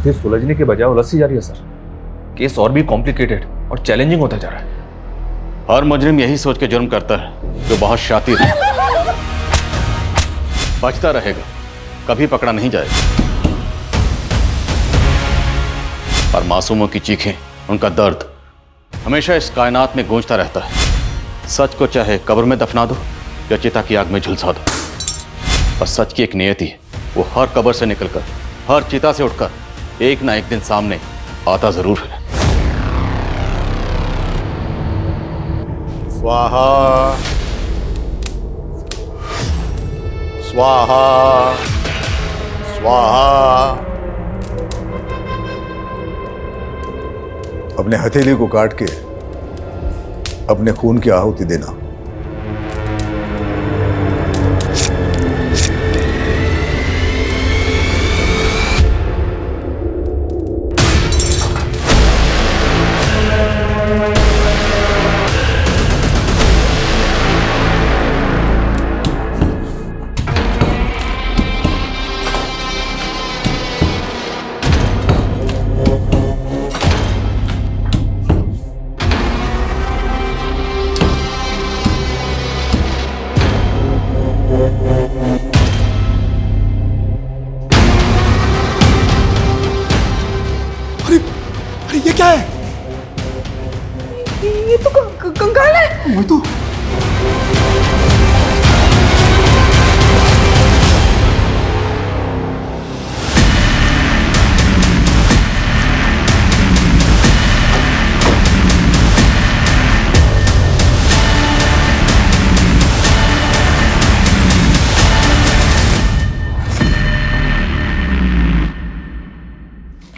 फिर सुलझने के बजाय उलझती जा रही है सर। केस और भी कॉम्प्लिकेटेड और चैलेंजिंग होता जा रहा है। हर मुजरिम यही सोच के जुर्म करता है जो बहुत शातिर है, बचता रहेगा, कभी पकड़ा नहीं जाएगा। और मासूमों की चीखें, उनका दर्द हमेशा इस कायनात में गूंजता रहता है। सच को चाहे कब्र में दफना दो या चिता की आग में झुलसा दो, और सच की एक नियति है, वो हर कब्र से निकलकर, हर चिता से उठकर एक ना एक दिन सामने आता जरूर है। स्वाहा स्वाहा स्वाहा। अपने हथेली को काट के अपने खून की आहुति देना। अरे ये क्या है? ये तो कंकाल है। वो तो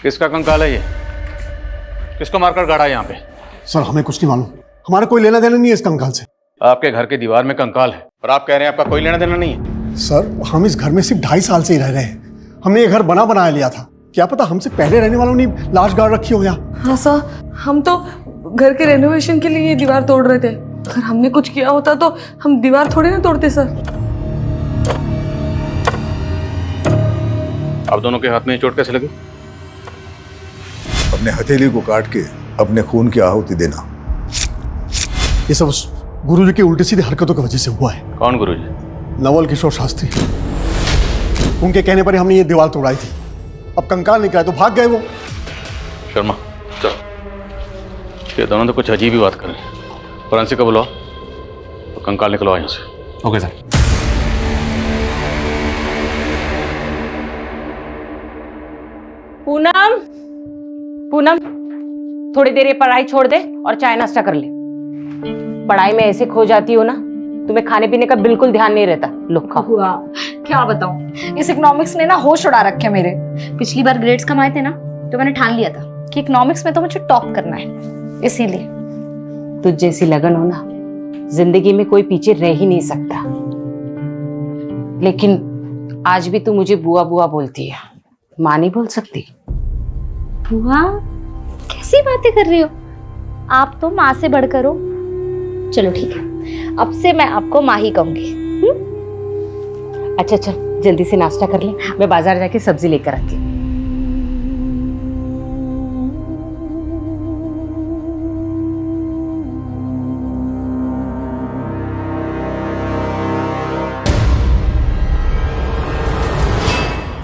किसका कंकाल है ये? किसको मारकर गाड़ा है यहाँ पे? सर हमें कुछ नहीं मालूम, हमारा कोई लेना देना नहीं है इस कंकाल से। आपके घर के दीवार में कंकाल है और आप कह रहे हैं आपका कोई लेना देना नहीं है? सर हम इस घर में सिर्फ 2.5 साल से ही रह रहे हैं। हमने ये घर बनाया लिया था, क्या पता हमसे पहले रहने वालों ने लाश गाड़ रखी हो। यहाँ हाँ सर, हम तो घर के रेनोवेशन के लिए ये दीवार तोड़ रहे थे। अगर हमने कुछ किया होता तो हम दीवार थोड़ी ना तोड़ते सर। आप दोनों के हाथ में चोट कैसे लगी? अपने हथेली को काट के अपने खून की आहुति देना। ये सब उस गुरुजी की उल्टी सीधी हरकतों की वजह से हुआ है। कौन गुरुजी? नवल किशोर शास्त्री, उनके कहने पर ही हमने ये दीवार तोड़ाई थी। अब कंकाल निकला तो भाग गए वो। शर्मा चलो, ये दोनों तो कुछ अजीब ही बात कर रहे हैं। फॉरेंसिक को बुलाओ तो कंकाल निकलवाओ यहाँ से। Okay sir. पूनम, पूनम थोड़ी देर ये पढ़ाई छोड़ दे और चाय नाश्ता कर ले। पढ़ाई में ऐसे खो जाती हो ना, तुम्हें खाने पीने का बिल्कुल ध्यान नहीं रहता। लो खाओ। हुआ क्या बताऊं, इस इकोनॉमिक्स ने ना होश उड़ा रखे मेरे। पिछली बार ग्रेड्स कम आए थे ना, तो मैंने ठान लिया था कि इकोनॉमिक्स में तो मुझे टॉप करना है। इसीलिए तुझ जैसी लगन हो ना, जिंदगी में कोई पीछे रह ही नहीं सकता। लेकिन आज भी तू मुझे बुआ बुआ बोलती है, माँ नहीं बोल सकती। बुआ कैसी बातें कर रही हो, आप तो माँ से बढ़कर हो। चलो ठीक है, अब से मैं आपको माँ ही कहूंगी। अच्छा चल जल्दी से नाश्ता कर ले, मैं बाजार जाके सब्जी लेकर आती हूँ।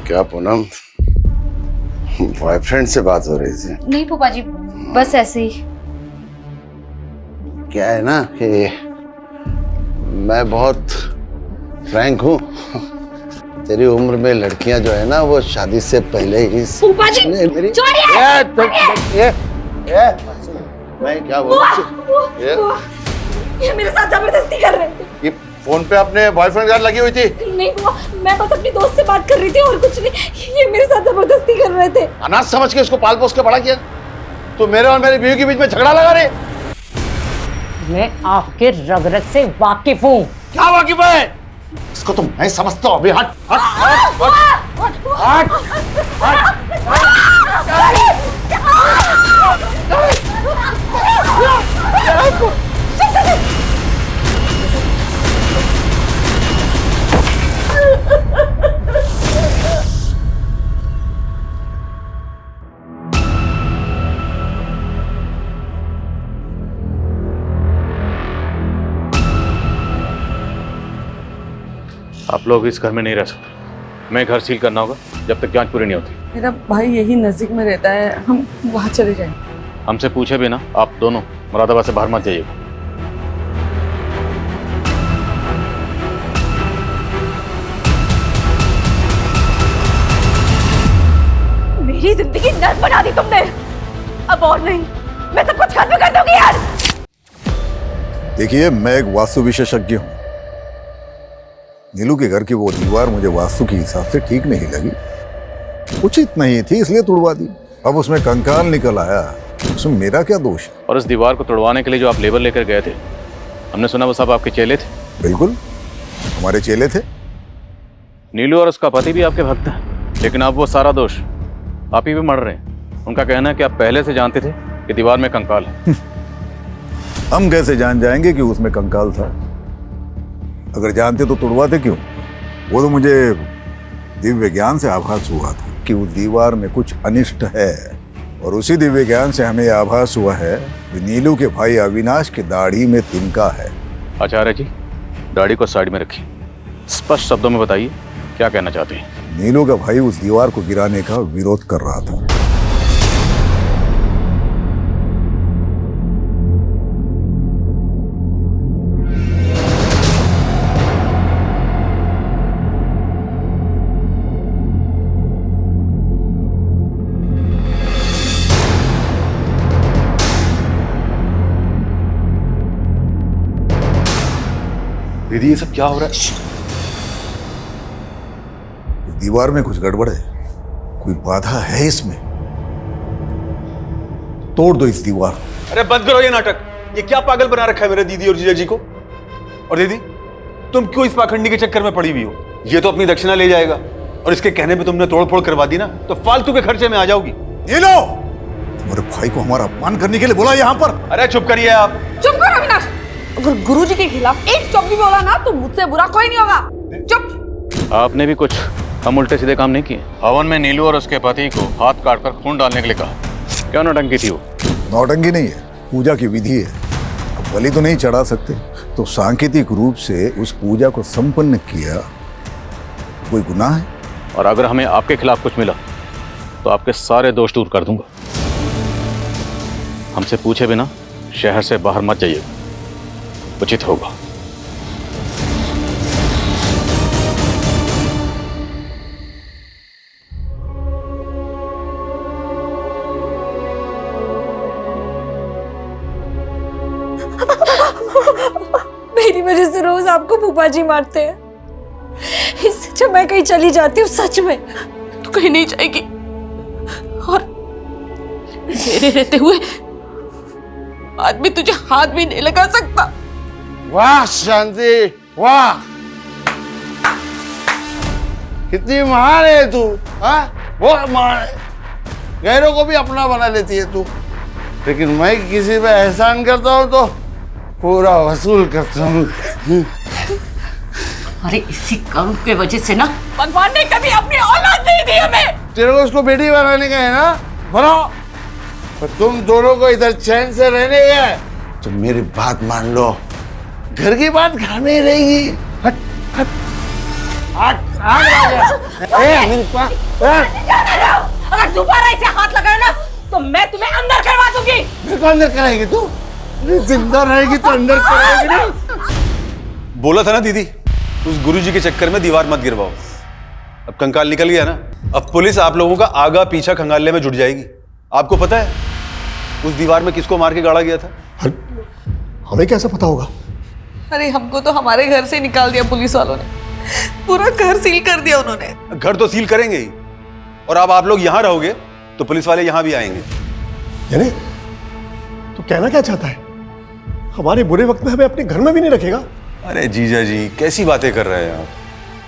क्या पूनम, बॉयफ्रेंड से बात हो रही थी? नहीं पापा जी, बस ऐसे ही। क्या है ना कि मैं बहुत फ्रैंक हूँ। तेरी उम्र में लड़कियां जो है ना, वो शादी से पहले ही पापा जी मेरी मैं क्या बोल ये मेरे साथ जबरदस्ती कर रहे थे। ये फोन पे अपने बॉयफ्रेंड के साथ लगी हुई थी? नहीं बुआ, मैं बस अपनी दोस्त से बात कर रही थी और कुछ नहीं। ये मेरे साथ जबरदस्ती कर रहे थे। अनाथ समझ के इसको पाल पोस के बड़ा किया। तो मेरे और मेरी बीवी के बीच में झगड़ा लगा रही। मैं आपके रग रग से वाकिफ हूँ। क्या वाकिफ है? इसको तो मैं समझता हूँ। अभी हट हट हट हट हट हट। आप लोग इस घर में नहीं रह सकते। मैं घर सील करना होगा जब तक जांच पूरी नहीं होती। मेरा भाई यही नजदीक में रहता है, हम वहाँ चले जाएंगे। हमसे पूछे भी ना, आप दोनों मुरादाबाद से बाहर मत जाइएगा। मेरी जिंदगी नर्क बना दी तुमने। अब और नहीं, मैं सब कुछ खत्म कर दूंगी यार। देखिए, मैं एक वास्तु विशेषज्ञ हूं। नीलू के घर की वो दीवार मुझे वास्तु के हिसाब से ठीक नहीं लगी, उचित नहीं थी, इसलिए तुड़वा दी। अब उसमें कंकाल निकल आया, उसमें मेरा क्या दोष है? और इस दीवार को तोड़वाने के लिए जो आप लेबर लेकर गए थे, हमने सुना वो सब आपके चेले थे। बिल्कुल, हमारे चेले थे। नीलू और उसका पति भी आपके भक्त हैं, लेकिन अब वो सारा दोष आप ही पे मर रहे हैं। उनका कहना है कि आप पहले से जानते थे कि दीवार में कंकाल है। हम कैसे जान जाएंगे कि उसमें कंकाल था? अगर जानते तो तुड़वाते क्यों? वो तो मुझे दिव्य ज्ञान से आभास हुआ था कि उस दीवार में कुछ अनिष्ट है, और उसी दिव्य ज्ञान से हमें आभास हुआ है कि नीलू के भाई अविनाश की दाढ़ी में तिनका है। आचार्य जी, दाढ़ी को साइड में रखिए, स्पष्ट शब्दों में बताइए क्या कहना चाहते हैं। नीलू का भाई उस दीवार को गिराने का विरोध कर रहा था। दीदी, ये सब क्या हो रहा है? दीवार में कुछ गड़बड़ है, कोई बाधा है इसमें। तोड़ दो इस दीवार। अरे बंद करो ये नाटक। ये क्या पागल बना रखा है मेरे दीदी और जीजा जी को? और दीदी, तुम क्यों इस पाखंडी के चक्कर में पड़ी हुई हो? ये तो अपनी दक्षिणा ले जाएगा, और इसके कहने पे तुमने तोड़फोड़ करवा दी ना, तो फालतू के खर्चे में आ जाओगी। ये लो, तुम्हारे भाई को हमारा अपमान करने के लिए बोला यहाँ पर। अरे चुप करिए आप। चुप करो अविनाश। अगर गुरुजी के खिलाफ एक शब्द भी बोला ना तो मुझसे बुरा कोई नहीं होगा। चुप। आपने भी कुछ हम उल्टे सीधे काम नहीं किए। हवन में नीलू और उसके पति को हाथ काटकर खून डालने के लिए कहा। क्या नौटंकी थी वो? नौटंकी नहीं है, पूजा की विधि है। अब बलि तो नहीं चढ़ा सकते, तो सांकेतिक रूप से उस पूजा को संपन्न किया। कोई गुनाह है? और अगर हमें आपके खिलाफ कुछ मिला तो आपके सारे दोष दूर कर दूंगा। हमसे पूछे बिना शहर से बाहर मत जाइएगा, उचित होगा। मेरी वजह से रोज आपको फूफा जी मारते हैं। इससे जब मैं कहीं चली जाती हूँ, सच में तू कहीं नहीं जाएगी, और मेरे रहते हुए आदमी तुझे हाथ भी नहीं लगा सकता। वाह शांति, वाह, कितनी महान है तू। हाँ, बहुत महान है। गैरों को भी अपना बना लेती है तू, लेकिन मैं किसी पे एहसान करता हूँ तो पूरा वसूल करता हूँ। अरे इसी कर्म के वजह से ना भगवान ने कभी अपनी औलाद नहीं दी हमें। तेरे को उसको बेटी बनाने का है ना, बनाओ। पर तुम दोनों को इधर चैन से रहने गए तो मेरी बात मान लो, घर की बात घर में ही रहेगी। हट हट हट हट। अगर दोबारा इसे हाथ लगाए ना तो मैं तुम्हें अंदर करवा दूंगी। मेरे को अंदर कराएगी तू? जिंदा रहेगी तो अंदर कराएगी ना। बोला था ना दीदी, उस गुरुजी के चक्कर में दीवार मत गिरवाओ। अब कंकाल निकल गया ना, अब पुलिस आप लोगों का आगा पीछा खंगालने में जुट जाएगी। आपको पता है उस दीवार में किसको मार के गाड़ा गया था? हमें कैसे पता होगा? अरे हमको तो हमारे घर से निकाल दिया पुलिस वालों ने, पूरा घर सील कर दिया उन्होंने। घर तो सील करेंगे ही, और अब आप लोग यहाँ रहोगे तो पुलिस वाले यहाँ भी आएंगे। यानी तू कहना क्या चाहता है? हमारे बुरे वक्त में हमें अपने घर में भी नहीं रखेगा? अरे जीजा जी, कैसी बातें कर रहे हैं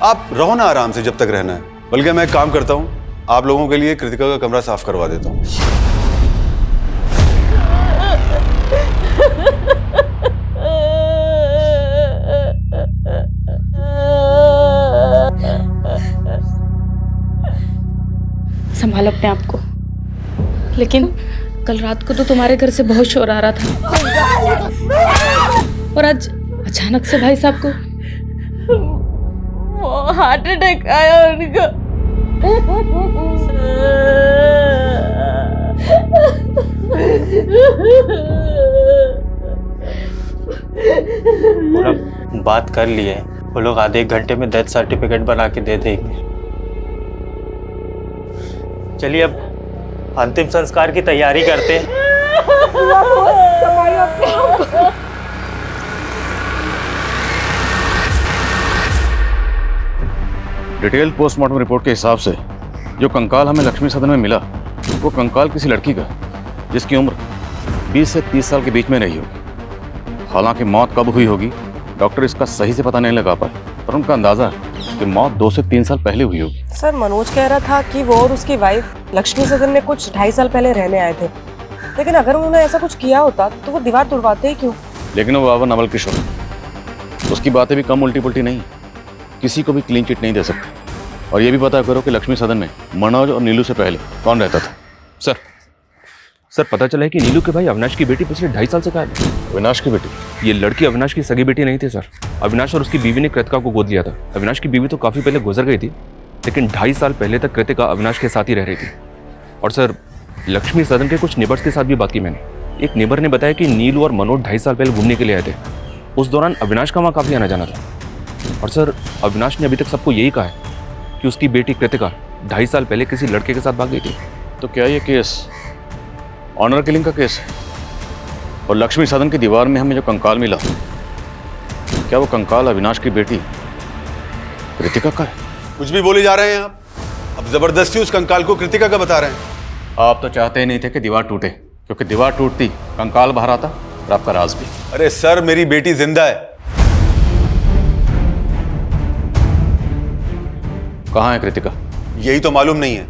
आप रहो ना आराम से जब तक रहना है। बल्कि मैं एक काम करता हूँ, आप लोगों के लिए कृतिका का कमरा साफ करवा देता हूँ। संभालो अपने आप को। लेकिन कल रात को तो तुम्हारे घर से बहुत शोर आ रहा था, और आज अचानक से भाई साहब को। हार्ट अटैक आया उनको। पूरा बात कर लिए, वो लोग आधे एक घंटे में डेथ सर्टिफिकेट बना के दे देंगे। चलिए अब अंतिम संस्कार की तैयारी करते हैं। डिटेल पोस्टमार्टम रिपोर्ट के हिसाब से जो कंकाल हमें लक्ष्मी सदन में मिला वो कंकाल किसी लड़की का जिसकी उम्र 20 से 30 साल के बीच में रही होगी। हालांकि मौत कब हुई होगी डॉक्टर इसका सही से पता नहीं लगा पाए, पर उनका अंदाजा है कि मौत 2 से 3 साल पहले हुई होगी। सर मनोज कह रहा था कि वो और उसकी वाइफ लक्ष्मी सदन में कुछ 2.5 साल पहले रहने आए थे, लेकिन अगर उन्होंने ऐसा कुछ किया होता तो वो दीवार तुड़वाते ही क्यों? लेकिन वो बाबा नवल किशोर, उसकी बातें भी कम उल्टी पुल्टी नहीं, किसी को भी क्लीन चिट नहीं दे सकते। और ये भी पता करो कि लक्ष्मी सदन में मनोज और नीलू से पहले कौन रहता था। सर पता चला है कि नीलू के भाई अविनाश की बेटी पिछले 2.5 साल से गायब है। अविनाश की बेटी? ये लड़की अविनाश की सगी बेटी नहीं थी सर। अविनाश और उसकी बीवी ने कृतिका को गोद लिया था। अविनाश की बीवी तो काफी पहले गुजर गई थी, लेकिन 2.5 साल पहले तक कृतिका अविनाश के साथ ही रह रही थी। और सर लक्ष्मी सदन के कुछ नेबर्स के साथ भी बात की मैंने। एक नेबर ने बताया कि नीलू और मनोज 2.5 साल पहले घूमने के लिए आए थे। उस दौरान अविनाश का वहाँ काफी आना जाना था। और सर अविनाश ने अभी तक सबको यही कहा है कि उसकी बेटी कृतिका 2.5 साल पहले किसी लड़के के साथ भाग गई थी। तो क्या ये केस ऑनर किलिंग का केस है? और लक्ष्मी सदन की दीवार में हमें जो कंकाल मिला, क्या वो कंकाल अविनाश की बेटी कृतिका का है? कुछ भी बोले जा रहे हैं आप। अब जबरदस्ती उस कंकाल को कृतिका का बता रहे हैं। आप तो चाहते ही नहीं थे कि दीवार टूटे, क्योंकि दीवार टूटती कंकाल बाहर आता और आपका राज भी। अरे सर मेरी बेटी जिंदा है। कहाँ है कृतिका? यही तो मालूम नहीं है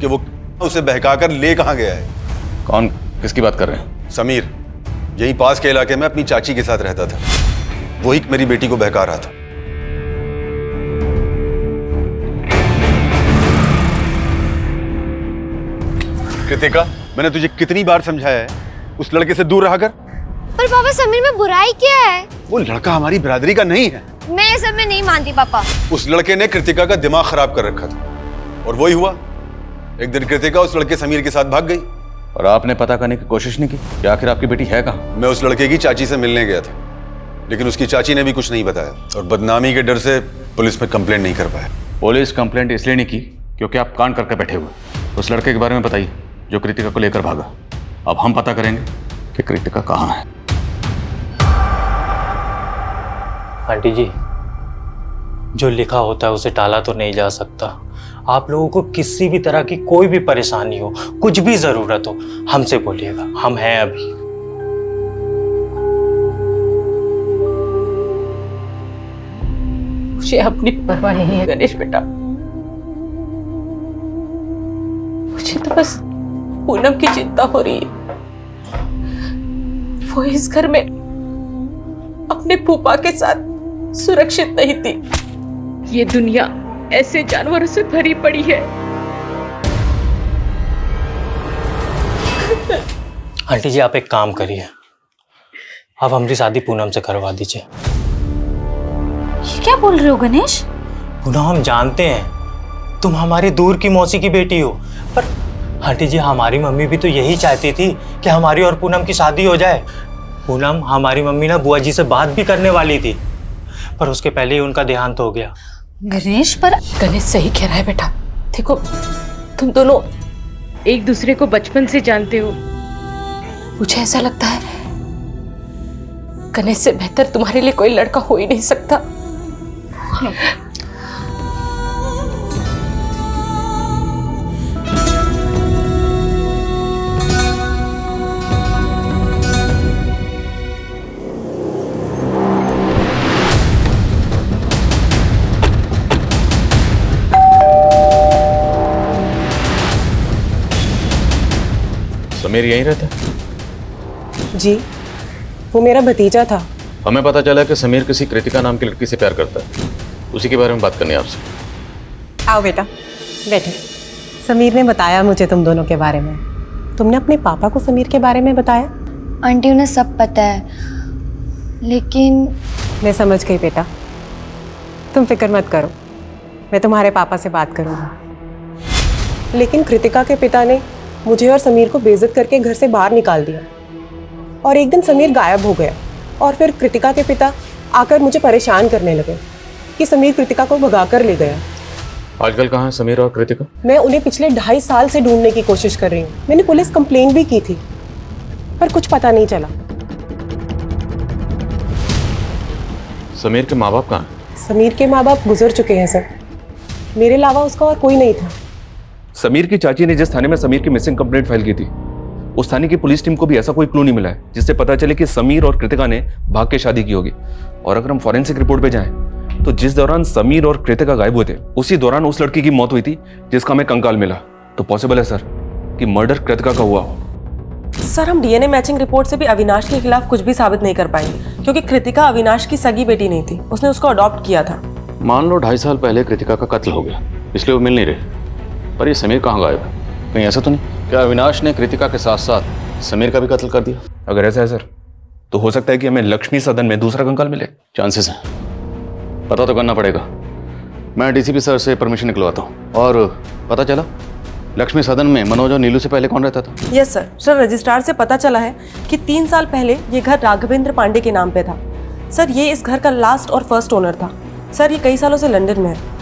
कि वो उसे बहकाकर ले कहाँ गया है। कौन, किसकी बात कर रहे हैं? समीर यहीं पास के इलाके में अपनी चाची के साथ रहता था, वही मेरी बेटी को बहका रहा था। कृतिका, मैंने तुझे कितनी बार समझाया है उस लड़के से दूर रहा कर। पर पापा समीर में बुराई क्या है? वो लड़का हमारी बिरादरी का नहीं है। मैं ये सब में नहीं मानती पापा। उस लड़के ने कृतिका का दिमाग खराब कर रखा था और वही हुआ। एक दिन कृतिका उस लड़के समीर के साथ भाग गई। और आपने पता करने की कोशिश नहीं की कि आखिर आपकी बेटी है कहाँ? मैं उस लड़के की चाची से मिलने गया था, लेकिन उसकी चाची ने भी कुछ नहीं बताया और बदनामी के डर से पुलिस में कंप्लेंट नहीं कर पाया। पुलिस कंप्लेंट इसलिए नहीं की क्योंकि आप कांड करके बैठे हुए। उस लड़के के बारे में बताइए जो कृतिका को लेकर भागा। अब हम पता करेंगे कि कृतिका कहाँ है। आंटी जी, जो लिखा होता है उसे टाला तो नहीं जा सकता। आप लोगों को किसी भी तरह की कोई भी परेशानी हो, कुछ भी जरूरत हो, हमसे बोलिएगा, हम हैं अभी। मुझे अपनी परवाह नहीं है गणेश बेटा। मुझे तो बस पूनम की चिंता हो रही है। वो इस घर में अपने फूफा के साथ सुरक्षित नहीं थी। ये दुनिया ऐसे जानवरों से भरी पड़ी है। आंटी जी, आप एक काम करिए, आप हमारी शादी पूनम से करवा दीजिए। ये क्या बोल रहे हो गणेश? पूनम, हम जानते हैं तुम हमारी दूर की मौसी की बेटी हो, पर आंटी जी हमारी मम्मी भी तो यही चाहती थी कि हमारी और पूनम की शादी हो जाए। पूनम, हमारी मम्मी ना बुआ जी से बात भी करने वाली थी, पर उसके पहले ही उनका देहांत हो गया। गणेश, पर गणेश सही कह रहा है बेटा। देखो, तुम दोनों एक दूसरे को बचपन से जानते हो। मुझे ऐसा लगता है गणेश से बेहतर तुम्हारे लिए कोई लड़का हो ही नहीं सकता। समीर यहीं रहता? जी, वो मेरा भतीजा था। हमें पता चला कि समीर किसी कृतिका नाम की लड़की से प्यार करता है, उसी के बारे में बात करनी है आपसे। आओ बेटा, बैठे। समीर ने बताया मुझे तुम दोनों के बारे में। तुमने अपने पापा को समीर के बारे में बताया? आंटी, उन्हें सब पता है, लेकिन मैं समझ गई बेटा, तुम फिक्र मत करो। मैं तुम्हारे पापा से बात करूंगी। लेकिन कृतिका के पिता ने मुझे और समीर को बेइज्जत करके घर से बाहर निकाल दिया और एक दिन समीर गायब हो गया और फिर कृतिका के पिता आकर मुझे परेशान करने लगे कि समीर कृतिका को भगा कर ले गया। आजकल कहाँ है समीर और कृतिका? मैं उन्हें पिछले 2.5 साल से ढूंढने की कोशिश कर रही हूँ। मैंने पुलिस कंप्लेंट भी की थी पर कुछ पता नहीं चला। समीर के माँ बाप कहाँ हैं? समीर के माँ बाप गुजर चुके हैं सर। मेरे अलावा उसका और कोई नहीं था। समीर की चाची ने जिस थाने में समीर की मिसिंग कंप्लेंट फाइल की थी, उस थाने की पुलिस टीम को भी ऐसा कोई क्लू नहीं मिला है जिससे पता चले कि समीर और कृतिका ने भाग के शादी की होगी। और अगर हम फॉरेंसिक रिपोर्ट पे जाएं तो जिस दौरान समीर और कृतिका गायब हुए थे उसी दौरान उस लड़की की मौत हुई थी जिसका हमें कंकाल मिला। तो पॉसिबल है सर कि मर्डर कृतिका का हुआ हो। सर हम डीएनए मैचिंग रिपोर्ट से भी अविनाश के खिलाफ कुछ भी साबित नहीं कर पाएंगे क्योंकि कृतिका अविनाश की सगी बेटी नहीं थी, उसने उसको अडॉप्ट किया था। मान लो 2.5 साल पहले कृतिका का कत्ल हो गया, इसलिए वो मिल नहीं रही। पर ये समीर कहाँ गायब है? कहीं ऐसा तो नहीं क्या अविनाश ने कृतिका के साथ साथ समीर का भी कत्ल कर दिया? अगर ऐसा है सर तो हो सकता है कि हमें लक्ष्मी सदन में दूसरा कंकाल मिले। चांसेस हैं, पता तो करना पड़ेगा। मैं डीसीपी सर से परमिशन निकलवाता हूँ। और पता चला लक्ष्मी सदन में मनोज और नीलू से पहले कौन रहता था? Yes sir. सर रजिस्ट्रार से पता चला है कि 3 साल पहले ये घर राघवेंद्र पांडे के नाम पे था। सर ये इस घर का लास्ट और फर्स्ट ओनर था। सर ये कई सालों से लंदन में है।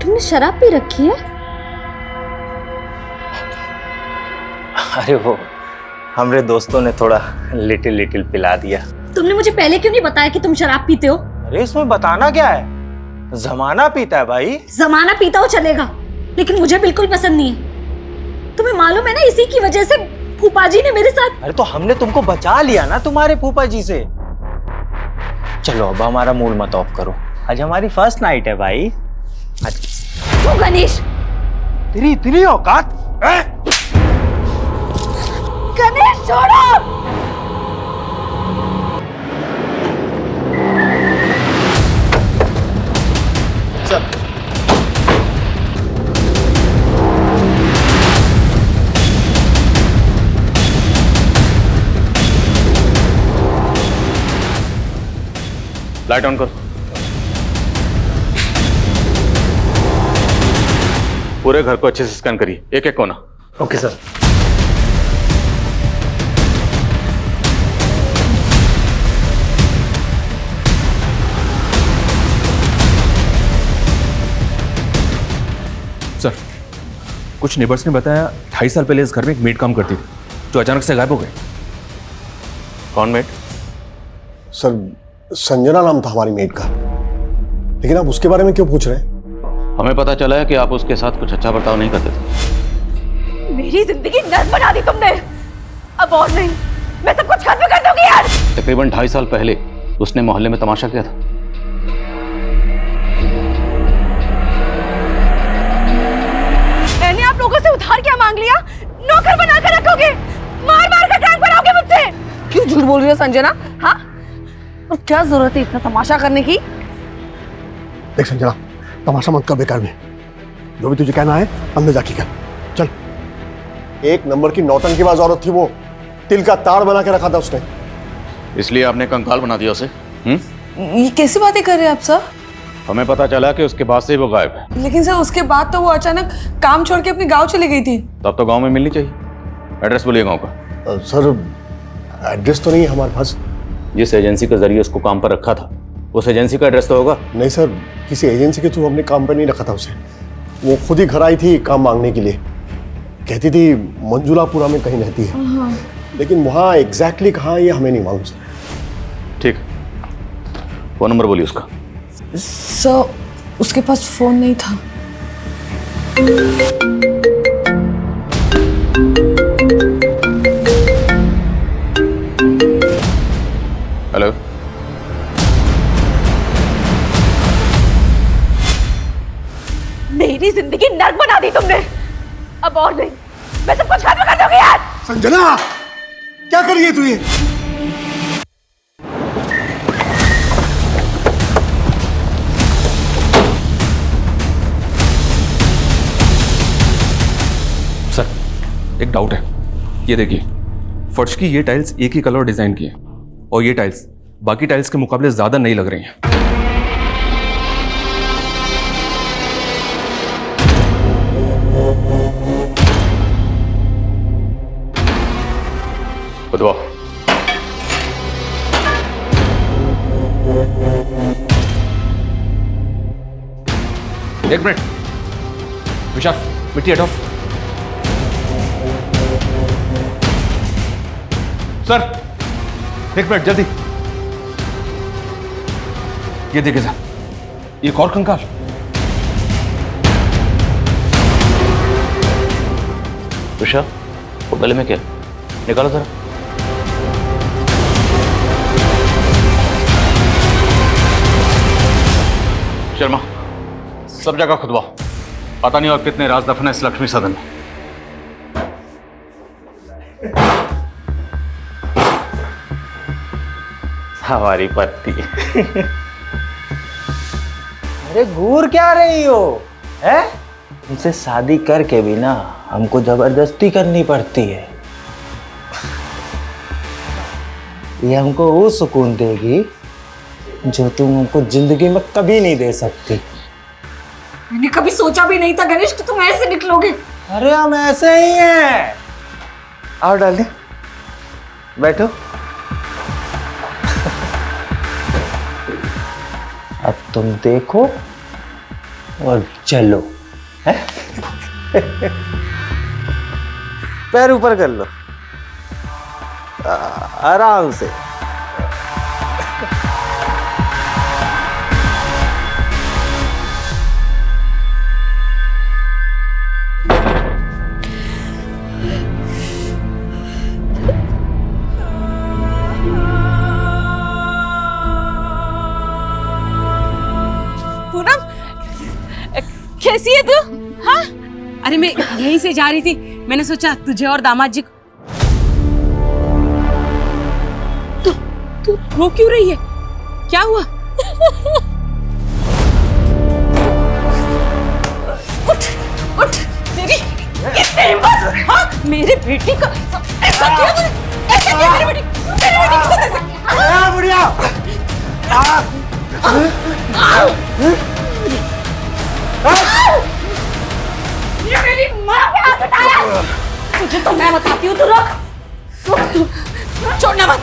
तुमने शराब पी रखी है? अरे वो हमारे दोस्तों ने थोड़ा लिटिल पिला दिया। तुमने मुझे पहले क्यों नहीं बताया कि तुम शराब पीते हो? अरे इसमें बताना क्या है, जमाना पीता है भाई। जमाना पीता हो चलेगा लेकिन मुझे बिल्कुल पसंद नहीं है। तुम्हें मालूम है ना इसी की वजह से फूफा जी ने मेरे साथ। अरे तो हमने तुमको बचा लिया ना तुम्हारे फूफा जी से। चलो अब हमारा मूड मत ऑफ करो, आज हमारी फर्स्ट नाइट है भाई। आज क्यों गणेश? तेरी इतनी औकात? गणेश छोड़ो। लाइट ऑन करो। पूरे घर को अच्छे से स्कैन करिए, एक एक कोना। Okay sir. सर कुछ नेबर्स ने बताया 2.5 साल पहले इस घर में एक मेड काम करती थी जो अचानक से गायब हो गई। कौन मेड? सर संजना नाम था हमारी मेड का। लेकिन आप उसके बारे में क्यों पूछ रहे हैं? हमें पता चला है कि आप उसके साथ कुछ अच्छा बर्ताव नहीं करते थे। मेरी जिंदगी नर्क बना दी तुमने। अब और नहीं, मैं सब कुछ खत्म कर दूंगी यार। तकरीबन 2.5 साल पहले उसने मोहल्ले में तमाशा किया था। मैंने आप लोगों से उधार क्या मांग लिया? नौकर बना कर रखोगे, मार मार कर टांग बनाओगे मुझसे। क्यों झूठ बोल रही हो संजना? हाँ, और क्या जरूरत है इतना तमाशा करने की? देख संजना, तमाशा मत कर बेकार में। जो भी तुझे कहना है अंदर जाके कर। चल। एक नंबर की नौटंकीबाज औरत थी वो। तिल का ताड़ बना के रखा था उसने। इसलिए आपने कंकाल बना दिया उसे? ये कैसी बातें कर रहे हैं आप सर? हमें पता चला कि उसके बाद से ही वो गायब है। लेकिन सर उसके बाद तो वो अचानक काम छोड़ के अपने गांव चली गई थी। तब तो गांव में मिलनी चाहिए। एड्रेस बोलिए गांव का। सर एड्रेस तो नहीं है हमारे पास। जिस एजेंसी के जरिए उसको काम पर रखा था उस एजेंसी का एड्रेस तो होगा? नहीं सर, किसी एजेंसी के थ्रू हमने काम पर नहीं रखा था उसे। वो खुद ही घर आई थी काम मांगने के लिए। कहती थी मंजुलापुरा में कहीं रहती है, लेकिन वहाँ एग्जैक्टली कहाँ ये हमें नहीं मालूम सर। ठीक, फोन नंबर बोलिए उसका। सर उसके पास फोन नहीं था। हेलो, मेरी जिंदगी नर्क बना दी तुमने। अब और नहीं, मैं सब कुछ खत्म कर दूंगी यार। संजना क्या कर रही है तू ये? एक डाउट है। ये देखिए, फर्श की ये टाइल्स एक ही कलर डिजाइन की है और ये टाइल्स बाकी टाइल्स के मुकाबले ज्यादा नई लग रही हैं। खुदवाओ। एक मिनट विशाल, मिट्टी हटाओ। सर एक मिनट जल्दी। ये देखिए सर, एक और कंकाल। तुषार, वो गले में क्या निकालो जरा। शर्मा, सब जगह खुदवाओ। पता नहीं और कितने राज दफन है इस लक्ष्मी सदन में। हमारी पत्नी। अरे घूर क्या रही हो, है? उनसे शादी करके भी ना हमको जबरदस्ती करनी पड़ती है। ये हमको वो सुकून देगी जो तुम हमको जिंदगी में कभी नहीं दे सकती। मैंने कभी सोचा भी नहीं था गणेश कि तुम ऐसे निकलोगे। अरे हम ऐसे ही हैं। आओ डार्लिंग, बैठो। अब तुम देखो और चलो, है? पैर ऊपर कर लो, आराम से। पूनम, कैसी है तू? हाँ? अरे मैं यहीं से जा रही थी, मैंने सोचा तुझे और दामाद जी को। तू रो क्यों रही है? क्या हुआ? उठ उठ, तेरी कितनी हिम्मत! हाँ, मेरे बेटी का ऐसा किया तूने? ऐसा किया मेरी बेटी के साथ ऐसा? बुढ़िया! ये मेरी माँ पे हाथ उठाया! तुझे तो मैं बताती हूँ, तू रुक, छोड़ना मत।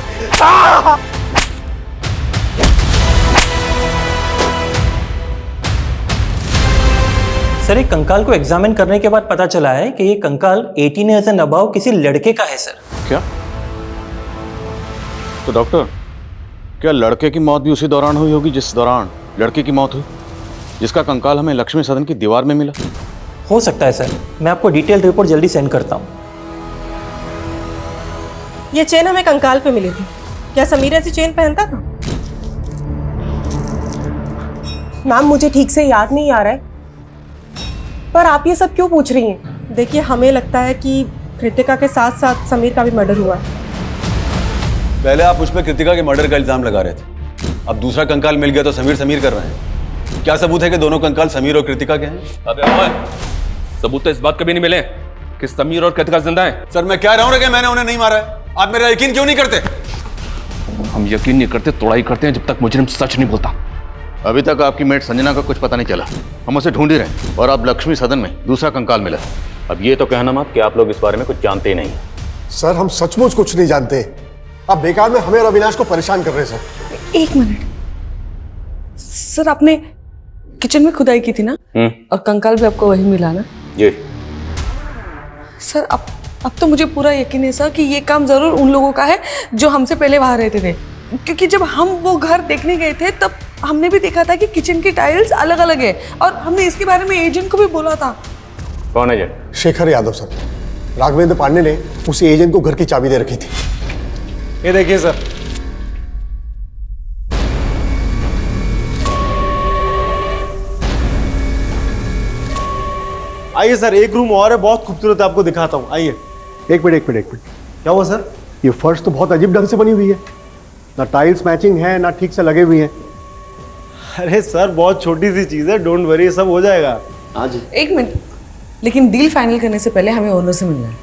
सर, एक कंकाल को एग्जामिन करने के बाद पता चला है कि ये कंकाल 18 ईयर्स एंड अबव किसी लड़के का है सर। क्या? तो डॉक्टर, क्या लड़के की मौत भी उसी दौरान हुई होगी जिस दौरान लड़की की मौत हुई, जिसका कंकाल हमें लक्ष्मी सदन की दीवार में मिला? हो सकता है सर, मैं आपको डिटेल रिपोर्ट जल्दी सेंड करता हूँ। ये चेन हमें कंकाल पे मिली थी। क्या समीर ऐसी चेन पहनता था? मैम, मुझे ठीक से याद नहीं आ रहा है, पर आप ये सब क्यों पूछ रही हैं? देखिए, हमें लगता है कि कृतिका के साथ साथ समीर का भी मर्डर हुआ है। पहले आप मुझ पर कृतिका के मर्डर का इल्जाम लगा रहे थे, अब दूसरा कंकाल मिल गया तो समीर समीर कर रहे हैं। क्या सबूत है कि दोनों कंकाल समीर और कृतिका के हैं? अबे ओए, सबूत तो इस बात कभी नहीं मिले कि समीर और कृतिका जिंदा हैं। सर, मैं कह रहा हूं कि मैंने उन्हें नहीं मारा है। आप मेरा यकीन क्यों नहीं करते? हम यकीन नहीं करते, तोड़ाई करते हैं जब तक मुजरिम सच नहीं बोलता। अभी तक आपकी मेट संजना का कुछ पता नहीं चला, हम उसे ढूंढ ही रहे हैं और अब लक्ष्मी सदन में दूसरा कंकाल मिला। अब ये तो कहना मत कि आप लोग इस बारे में कुछ जानते ही नहीं। सर, हम सचमुच कुछ नहीं जानते। आप बेकार में हमें और अविनाश को परेशान कर रहे हैं सर। एक मिनट सर, आपने किचन में खुदाई की थी ना? और कंकाल भी आपको वही मिला ना? जी सर, अब तो मुझे पूरा यकीन है सर कि ये काम जरूर उन लोगों का है जो हमसे पहले वहां रहते थे, क्योंकि जब हम वो घर देखने गए थे तब हमने भी देखा था कि किचन की टाइल्स अलग अलग है और हमने इसके बारे में एजेंट को भी बोला था। कौन एजेंट? शेखर यादव सर। राघवेंद्र पांडे ने उसी एजेंट को घर की चाबी दे रखी थी। ये देखिए सर, आइए सर, एक रूम और है, बहुत खूबसूरत है, आपको दिखाता हूँ। आइए। एक मिनट। क्या हुआ सर? ये फर्श तो बहुत अजीब ढंग से बनी हुई है, ना टाइल्स मैचिंग है ना ठीक से लगे हुए हैं। अरे सर, बहुत छोटी सी चीज है, डोंट वरी, सब हो जाएगा। हाँ जी। एक मिनट, लेकिन डील फाइनल करने से पहले हमें ओनर से मिलना है।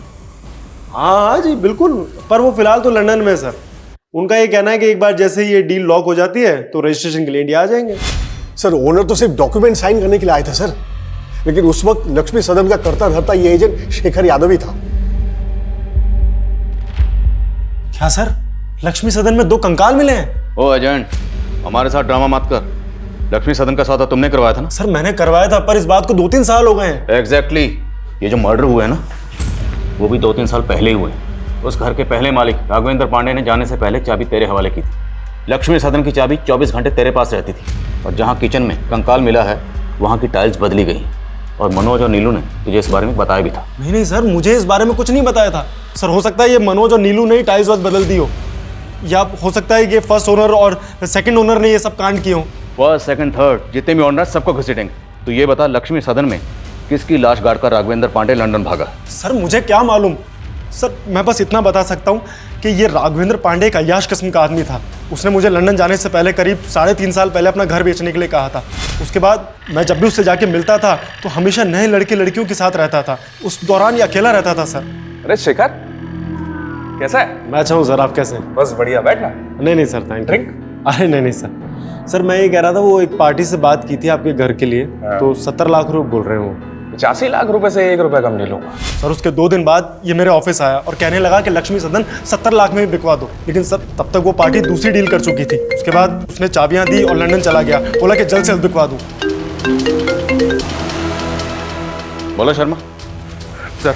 हाँ जी बिल्कुल, पर वो फिलहाल तो लंदन में है सर। उनका ये कहना है कि एक बार जैसे ये डील लॉक हो जाती है तो रजिस्ट्रेशन के लिए इंडिया आ जाएंगे। सर ओनर तो सिर्फ डॉक्यूमेंट साइन करने के लिए आए थे सर, लेकिन उस वक्त लक्ष्मी सदन का करता धरता ये एजेंट शेखर यादव ही था। क्या सर, लक्ष्मी सदन में 2 कंकाल मिले हैं? ओ एजेंट, हमारे साथ ड्रामा मत कर। लक्ष्मी सदन का सौदा तुमने करवाया था ना? सर मैंने करवाया था, पर इस बात को 2-3 साल हो गए हैं। एग्जैक्टली। ये जो मर्डर हुए हैं ना, वो भी 2-3 साल पहले ही हुए। उस घर के पहले मालिक राघवेंद्र पांडे ने जाने से पहले चाबी तेरे हवाले की थी। लक्ष्मी सदन की चाबी 24 घंटे तेरे पास रहती थी, और जहाँ किचन में कंकाल मिला है वहाँ की टाइल्स बदली गई। और मनोज और नीलू ने तुझे इस बारे में बताया भी था। नहीं सर, मुझे इस बारे में कुछ नहीं बताया था। सर हो सकता है ये मनोज और नीलू ने ही टाइल्स बदल दी हो, या हो सकता है ये फर्स्ट ओनर और सेकंड ओनर ने ये सब कांड किए हो। फर्स्ट, सेकंड, थर्ड जितने भी ओनर सबको घसीटेंगे। तो ये बता, लक्ष्मी सदन में किसकी लाश गाड़कर राघवेंद्र पांडे लंदन भागा? सर मुझे क्या मालूम। सर मैं बस इतना बता सकता हूँ कि ये राघवेंद्र पांडे एक अय्याश किस्म का आदमी था। उसने मुझे लंदन जाने से पहले करीब 3.5 साल पहले अपना घर बेचने के लिए कहा था। उसके बाद मैं जब भी उससे जाके मिलता था तो हमेशा नए लड़के लड़कियों के साथ रहता था। उस दौरान ये अकेला रहता था सर। अरे शेखर, कैसा है? मैं अच्छा हूँ सर, आप कैसे हैं? बस बढ़िया, बैठना। नहीं सर, थैंक ड्रिंक। अरे नहीं सर। सर मैं ये कह रहा था, वो एक पार्टी से बात की थी आपके घर के लिए, तो 70 लाख रुपए बोल रहे हो। 85 लाख रुपए से 1 रुपया कम नहीं लूंगा। सर उसके 2 दिन बाद ये मेरे ऑफिस आया और कहने लगा कि लक्ष्मी सदन 70 लाख में बिकवा दो। लेकिन सर तब तक वो पार्टी दूसरी डील कर चुकी थी। उसके बाद उसने चाबियां दी और लंदन चला गया, बोला कि जल्द से जल्द बिकवा दूं। बोलो शर्मा। सर,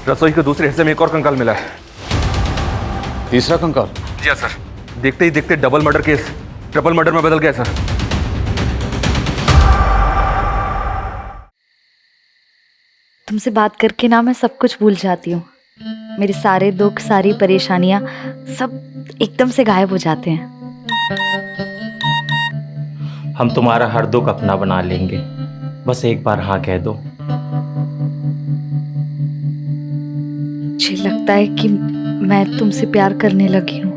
रसोई के दूसरे हिस्से में एक और कंकाल मिला है। तीसरा कंकाल? जी हाँ सर, देखते ही देखते double murder case triple murder में बदल गया सर। तुमसे बात करके ना मैं सब कुछ भूल जाती हूँ। मेरे सारे दुख, सारी परेशानियाँ सब एकदम से गायब हो जाते हैं। हम तुम्हारा हर दुख अपना बना लेंगे, बस एक बार हाँ कह दो। मुझे लगता है कि मैं तुमसे प्यार करने लगी हूँ।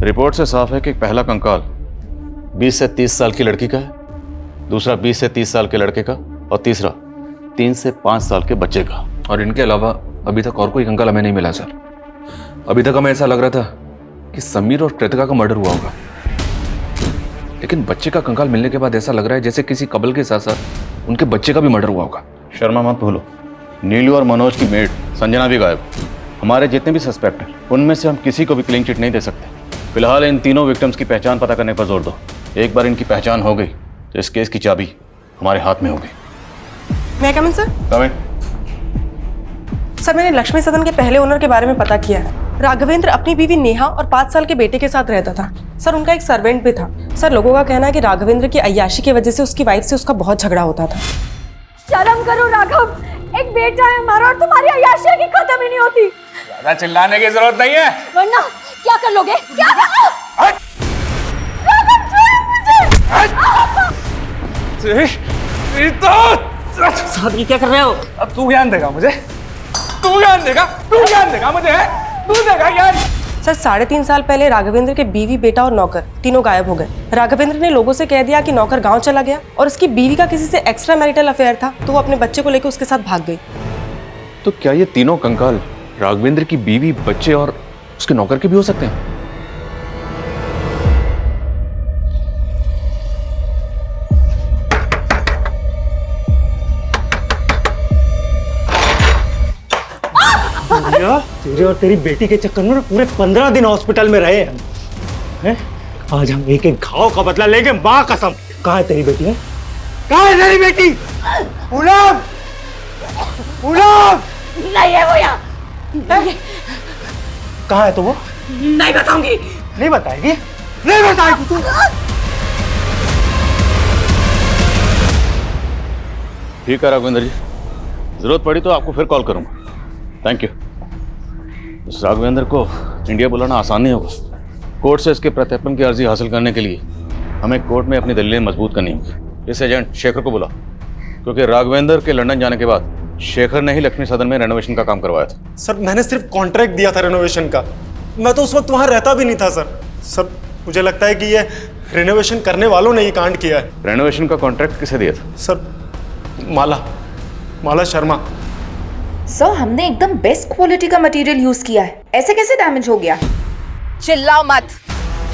रिपोर्ट से साफ है कि पहला कंकाल 20 से 30 साल की लड़की का है, दूसरा 20 से 30 साल के लड़के का, और तीसरा 3 से 5 साल के बच्चे का। और इनके अलावा अभी तक और कोई कंकाल हमें नहीं मिला सर। अभी तक हमें ऐसा लग रहा था कि समीर और कृतिका का मर्डर हुआ होगा, लेकिन बच्चे का कंकाल मिलने के बाद ऐसा लग रहा है जैसे किसी कपल के साथ साथ उनके बच्चे का भी मर्डर हुआ होगा। शर्मा मत भूलो, नीलू और मनोज की मेड संजना भी गायब। हमारे जितने भी सस्पेक्ट हैं उनमें से हम किसी को भी क्लीन चिट नहीं दे सकते। फिलहाल इन तीनों विक्टिम्स की पहचान पता करने पर जोर दो। एक बार इनकी पहचान हो गई तो इस केस की चाबी हमारे हाथ में होगी। मैं कम इन सर? कम इन। सर मैंने लक्ष्मी सदन के पहले ओनर के बारे में पता किया है। राघवेंद्र अपनी बीवी नेहा और 5 साल के बेटे के साथ रहता था। सर उनका एक सर्वेंट भी था। सर लोगों का कहना है कि राघवेंद्र की अय्याशी की वजह से उसकी वाइफ से उसका बहुत झगड़ा होता था। शर्म करो राघव, एक बेटा है हमारा और तुम्हारी अय्याशी की खत्म ही नहीं होती। ज्यादा चिल्लाने की जरूरत नहीं है, वरना क्या कर लोगे? क्या कर? राघव छोड़ मुझे। साहब ये क्या कर रहे हो? अब तू ज्ञान देगा मुझे, तू ज्ञान देगा मुझे, तू देगा ज्ञान। सर 3.5 साल पहले राघवेंद्र के बीवी, बेटा और नौकर तीनों गायब हो गए। राघवेंद्र ने लोगों से कह दिया कि नौकर गांव चला गया और उसकी बीवी का किसी से एक्स्ट्रा मैरिटल अफेयर था, तो वो अपने बच्चे को लेकर उसके साथ भाग गई। तो क्या ये तीनों कंकाल राघवेंद्र की बीवी, बच्चे और उसके नौकर के भी हो सकते हैं? तेरे और तेरी बेटी के चक्कर में पूरे 15 दिन हॉस्पिटल में रहे हैं। आज हम एक एक घाव का बदला लेंगे, माँ कसम। कहाँ है तेरी बेटी? है कहाँ है तेरी बेटी? पूनम, पूनम नहीं है वो यहाँ। कहाँ है तो वो? नहीं बताऊंगी। नहीं बताएगी? नहीं बताएगी तू? ठीक है राघवेंद्र जी, जरूरत पड़ी तो आपको फिर कॉल करूंगा। Thank you. इस राघवेंद्र को इंडिया बुलाना आसान नहीं होगा। कोर्ट से इसके प्रत्यर्पण की अर्जी हासिल करने के लिए हमें कोर्ट में अपनी दलीलें मजबूत करनी होगी। इस एजेंट शेखर को बुला, क्योंकि राघवेंद्र के लंदन जाने के बाद शेखर ने ही लक्ष्मी सदन में रेनोवेशन का काम करवाया था। सर मैंने सिर्फ कॉन्ट्रैक्ट दिया था रेनोवेशन का, मैं तो उस वक्त वहां रहता भी नहीं था। सर मुझे लगता है कि ये रेनोवेशन करने वालों ने ये कांड किया है। रेनोवेशन का कॉन्ट्रैक्ट किसे दिया था? सर माला शर्मा। सर हमने एकदम बेस्ट क्वालिटी का मटेरियल यूज किया है, ऐसे कैसे डैमेज हो गया? चिल्लाओ मत,